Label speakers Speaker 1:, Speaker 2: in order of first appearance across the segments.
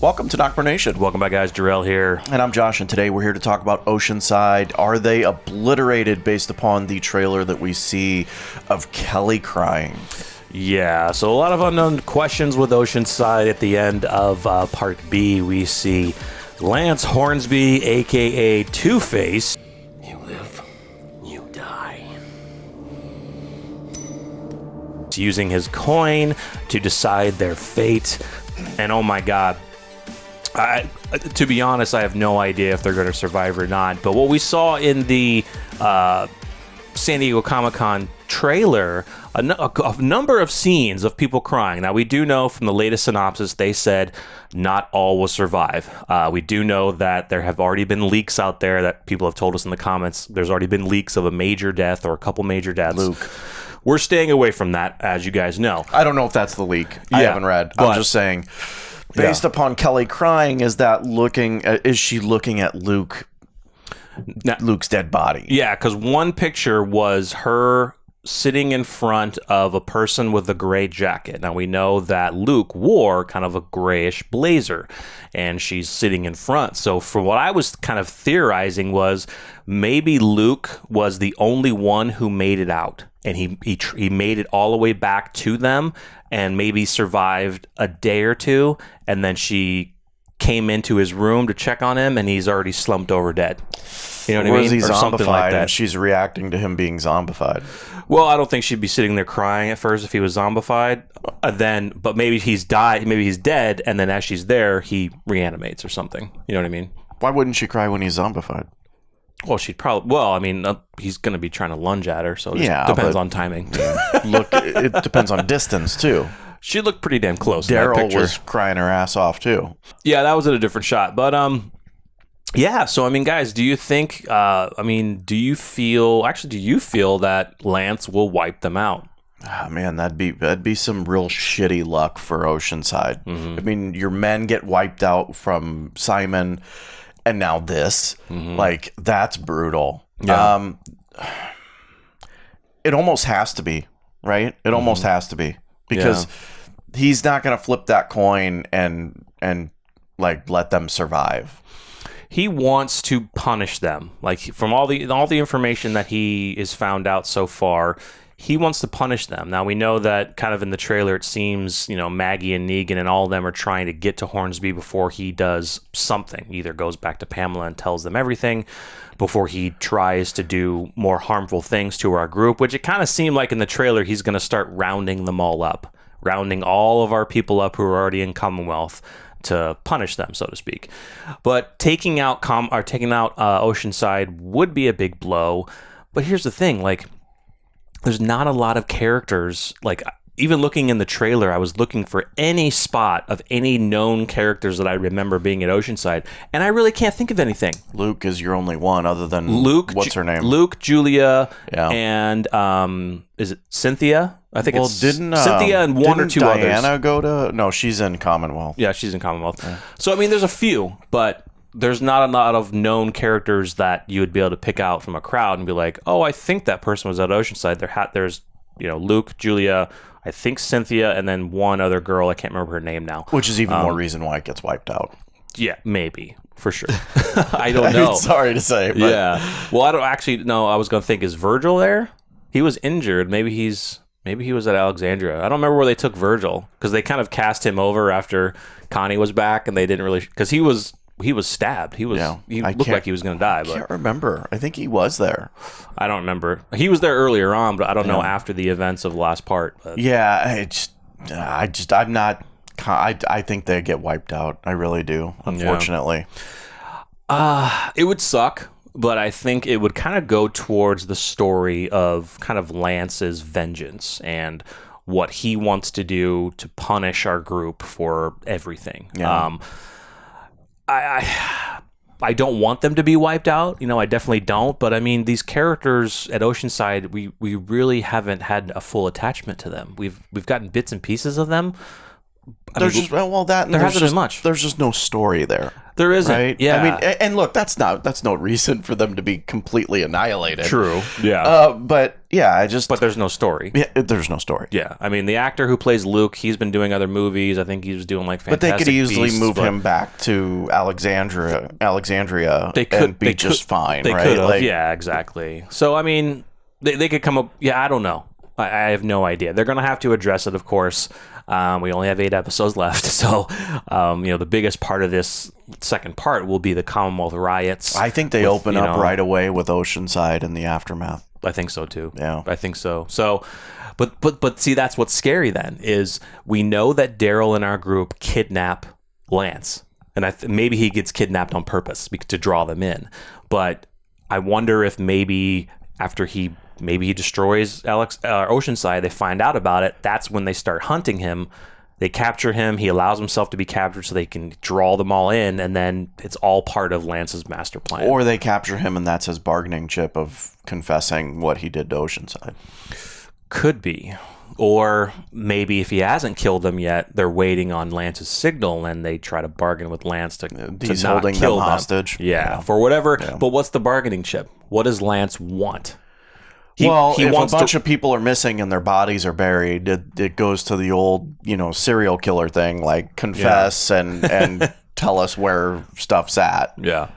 Speaker 1: Welcome to NocBro Nation.
Speaker 2: Welcome back, guys. Jarrell here.
Speaker 1: And I'm Josh, and today we're here to talk about Oceanside. Are they obliterated based upon the trailer that we see of Kelly crying?
Speaker 2: Yeah, so a lot of unknown questions with Oceanside. At the end of Part B, we see Lance Hornsby, a.k.a. Two-Face. You live, you die. Using his coin to decide their fate. And oh my god, to be honest, I have no idea if they're going to survive or not. But what we saw in the San Diego Comic-Con trailer, a number of scenes of people crying. Now, we do know from the latest synopsis, they said not all will survive. We do know that there have already been leaks out there that people have told us in the comments. There's already been leaks of a major death or a couple major deaths.
Speaker 1: Luke.
Speaker 2: We're staying away from that, as you guys know.
Speaker 1: I don't know if that's the leak. I haven't read. I'm just saying, based upon Kelly crying, is she looking at Luke's dead body?
Speaker 2: Yeah, because one picture was her sitting in front of a person with a gray jacket. Now, we know that Luke wore kind of a grayish blazer, and she's sitting in front. So for what I was kind of theorizing was maybe Luke was the only one who made it out, and he made it all the way back to them and maybe survived a day or two, and then she came into his room to check on him, and he's already slumped over dead. You know what I mean?
Speaker 1: Or is he
Speaker 2: or something like that.
Speaker 1: And she's reacting to him being zombified?
Speaker 2: Well, I don't think she'd be sitting there crying at first if he was zombified. But maybe he's died. Maybe he's dead, and then as she's there, he reanimates or something. You know what I mean?
Speaker 1: Why wouldn't she cry when he's zombified?
Speaker 2: Well, she'd probably. Well, I mean, he's going to be trying to lunge at her, so it depends on timing.
Speaker 1: Look, it depends on distance too.
Speaker 2: She looked pretty damn close.
Speaker 1: Daryl was crying her ass off too.
Speaker 2: Yeah, that was at a different shot, but yeah. So I mean, guys, do you think? Do you feel that Lance will wipe them out?
Speaker 1: Oh, man, that'd be some real shitty luck for Oceanside. Mm-hmm. I mean, your men get wiped out from Simon, and now this. Mm-hmm. Like, that's brutal. Yeah. It almost has to be, right? It almost has to be, because he's not going to flip that coin and like let them survive.
Speaker 2: He wants to punish them. Like, from all the information that he is found out so far, he wants to punish them. Now, we know that kind of in the trailer, it seems, Maggie and Negan and all of them are trying to get to Hornsby before he does something. Either goes back to Pamela and tells them everything before he tries to do more harmful things to our group, which it kind of seemed like in the trailer he's going to start rounding them all up. Rounding all of our people up who are already in Commonwealth to punish them, so to speak. But taking out Oceanside would be a big blow. But here's the thing, like, there's not a lot of characters. Like, even looking in the trailer, I was looking for any spot of any known characters that I remember being at Oceanside, and I really can't think of anything.
Speaker 1: Luke is your only one, other than
Speaker 2: Luke.
Speaker 1: What's her name?
Speaker 2: Luke, Julia, and is it Cynthia? I think it's Cynthia and one or two others.
Speaker 1: Didn't Diana go to? No, she's in Commonwealth.
Speaker 2: Yeah, she's in Commonwealth. Yeah. So I mean, there's a few, but there's not a lot of known characters that you would be able to pick out from a crowd and be like, oh, I think that person was at Oceanside. There's Luke, Julia, I think Cynthia, and then one other girl. I can't remember her name now.
Speaker 1: Which is even more reason why it gets wiped out.
Speaker 2: Yeah, maybe. For sure. I don't know.
Speaker 1: Sorry to say. But.
Speaker 2: Yeah. Well, I don't actually know. I was going to think, is Virgil there? He was injured. Maybe he was at Alexandria. I don't remember where they took Virgil, because they kind of cast him over after Connie was back, and they didn't really, because he was stabbed. He looked like he was going to die. But
Speaker 1: I can't remember. I think he was there.
Speaker 2: I don't remember. He was there earlier on, but I don't know after the events of the last part. But.
Speaker 1: Yeah, I think they get wiped out. I really do, unfortunately.
Speaker 2: It would suck, but I think it would kind of go towards the story of kind of Lance's vengeance and what he wants to do to punish our group for everything. Yeah. I don't want them to be wiped out. I definitely don't. But I mean, these characters at Oceanside, we really haven't had a full attachment to them. We've gotten bits and pieces of them,
Speaker 1: There's just
Speaker 2: there hasn't been much.
Speaker 1: There's just no story there.
Speaker 2: There isn't.
Speaker 1: Right?
Speaker 2: Yeah.
Speaker 1: I mean, and look, that's no reason for them to be completely annihilated.
Speaker 2: True. Yeah.
Speaker 1: But yeah,
Speaker 2: But there's no story.
Speaker 1: Yeah, there's no story.
Speaker 2: Yeah. I mean, the actor who plays Luke, he's been doing other movies. I think he was doing like Fantastic
Speaker 1: But they could easily
Speaker 2: Beasts,
Speaker 1: move him back to Alexandria.
Speaker 2: They could
Speaker 1: and be just fine.
Speaker 2: They
Speaker 1: right?
Speaker 2: could have.
Speaker 1: Like,
Speaker 2: Yeah. Exactly. So I mean, they could come up. Yeah. I don't know. I have no idea. They're going to have to address it, of course. We only have 8 episodes left, so the biggest part of this second part will be the Commonwealth riots.
Speaker 1: I think they open up right away with Oceanside and the aftermath.
Speaker 2: I think so too.
Speaker 1: Yeah,
Speaker 2: I think so. So, but see, that's what's scary. Then is we know that Daryl and our group kidnap Lance, and maybe he gets kidnapped on purpose to draw them in. But I wonder if maybe after he destroys Oceanside, they find out about it. That's when they start hunting him. They capture him. He allows himself to be captured so they can draw them all in, and then it's all part of Lance's master plan.
Speaker 1: Or they capture him, and that's his bargaining chip of confessing what he did to Oceanside.
Speaker 2: Could be. Or maybe if he hasn't killed them yet, they're waiting on Lance's signal, and they try to bargain with Lance to
Speaker 1: He's
Speaker 2: not
Speaker 1: holding
Speaker 2: kill
Speaker 1: them
Speaker 2: them.
Speaker 1: hostage.
Speaker 2: Yeah, for whatever. Yeah. But what's the bargaining chip? What does Lance want?
Speaker 1: He if wants a bunch of people are missing and their bodies are buried, it goes to the old, serial killer thing, like confess and tell us where stuff's at.
Speaker 2: Yeah,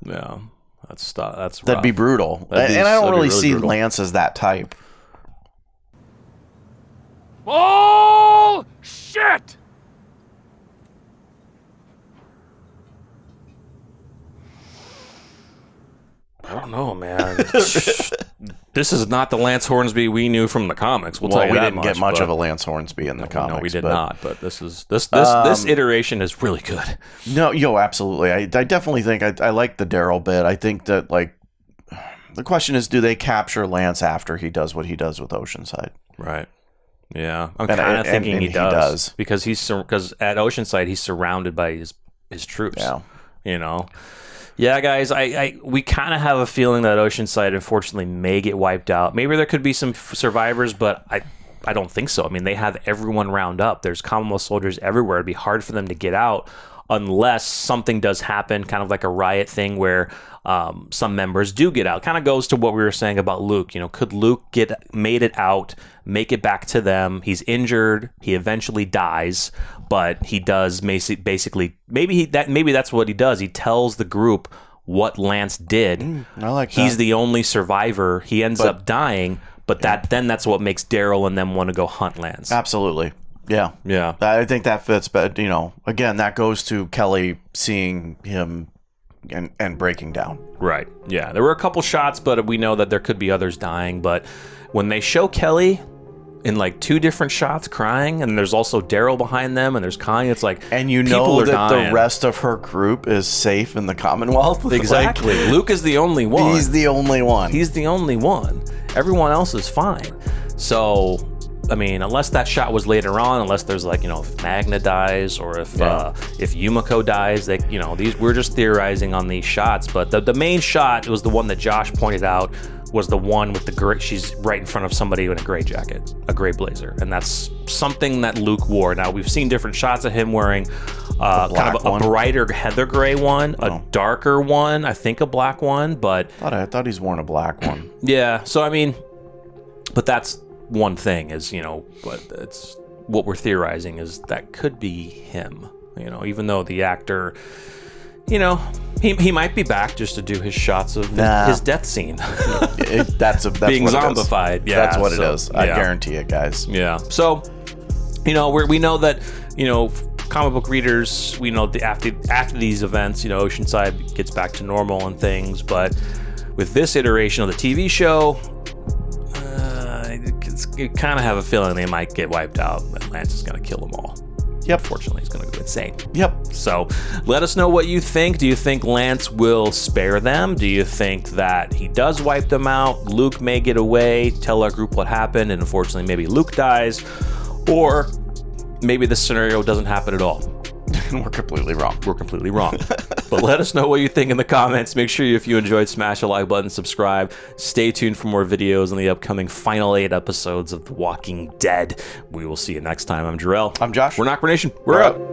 Speaker 2: yeah, that's rough.
Speaker 1: That'd be brutal. And I don't really see brutal. Lance as that type.
Speaker 3: Oh shit!
Speaker 2: I don't know, man. This is not the Lance Hornsby we knew from the comics.
Speaker 1: We didn't get much of a Lance Hornsby in the comics.
Speaker 2: No, we did not. But this iteration is really good.
Speaker 1: No, absolutely. I definitely think I like the Daryl bit. I think that the question is, do they capture Lance after he does what he does with Oceanside?
Speaker 2: Right. Yeah, I'm kind of thinking he does because at Oceanside he's surrounded by his troops.
Speaker 1: Yeah.
Speaker 2: Yeah, guys, we kind of have a feeling that Oceanside, unfortunately, may get wiped out. Maybe there could be some survivors, but I don't think so. I mean, they have everyone round up. There's Commonwealth soldiers everywhere. It'd be hard for them to get out unless something does happen, kind of like a riot thing where some members do get out. Kind of goes to what we were saying about Luke. Could Luke made it out, make it back to them? He's injured. He eventually dies, but he does basically maybe that's what he does. He tells the group what Lance did.
Speaker 1: I like that.
Speaker 2: He's the only survivor. He ends up dying, but that's what makes Daryl and them want to go hunt Lance.
Speaker 1: Absolutely. Yeah. I think that fits, but again, that goes to Kelly seeing him and breaking down.
Speaker 2: Right. Yeah. There were a couple shots, but we know that there could be others dying. But when they show Kelly in 2 different shots crying, and there's also Daryl behind them, and there's Connie, it's like,
Speaker 1: and people that dying. The rest of her group is safe in the Commonwealth.
Speaker 2: Exactly. Luke is the only one.
Speaker 1: He's the only one.
Speaker 2: Everyone else is fine. So, I mean, unless that shot was later on, unless there's if Magna dies or if Yumiko dies, we're just theorizing on these shots. But the main shot was the one that Josh pointed out, was the one with the gray. She's right in front of somebody in a gray jacket, a gray blazer, and that's something that Luke wore. Now we've seen different shots of him wearing kind of a brighter heather gray one, a darker one, I think a black one, but
Speaker 1: I thought he's worn a black one.
Speaker 2: Yeah, so I mean, but that's one thing is, but it's what we're theorizing is that could be him, even though the actor, he might be back just to do his shots of his death scene.
Speaker 1: that's
Speaker 2: being
Speaker 1: what
Speaker 2: zombified.
Speaker 1: It is. Yeah, that's what it is. I guarantee it, guys.
Speaker 2: Yeah. So, we know that, comic book readers, we know after these events, Oceanside gets back to normal and things, but with this iteration of the TV show, you kind of have a feeling they might get wiped out, and Lance is going to kill them all.
Speaker 1: Yep.
Speaker 2: Fortunately, he's going to go insane.
Speaker 1: Yep.
Speaker 2: So let us know what you think. Do you think Lance will spare them? Do you think that he does wipe them out? Luke may get away, tell our group what happened, and unfortunately maybe Luke dies. Or maybe this scenario doesn't happen at all.
Speaker 1: And we're completely wrong.
Speaker 2: We're completely wrong. But let us know what you think in the comments. Make sure if you enjoyed, smash the like button, subscribe. Stay tuned for more videos on the upcoming final 8 episodes of The Walking Dead. We will see you next time. I'm Jarrell.
Speaker 1: I'm Josh.
Speaker 2: We're NocBro Nation. We're out.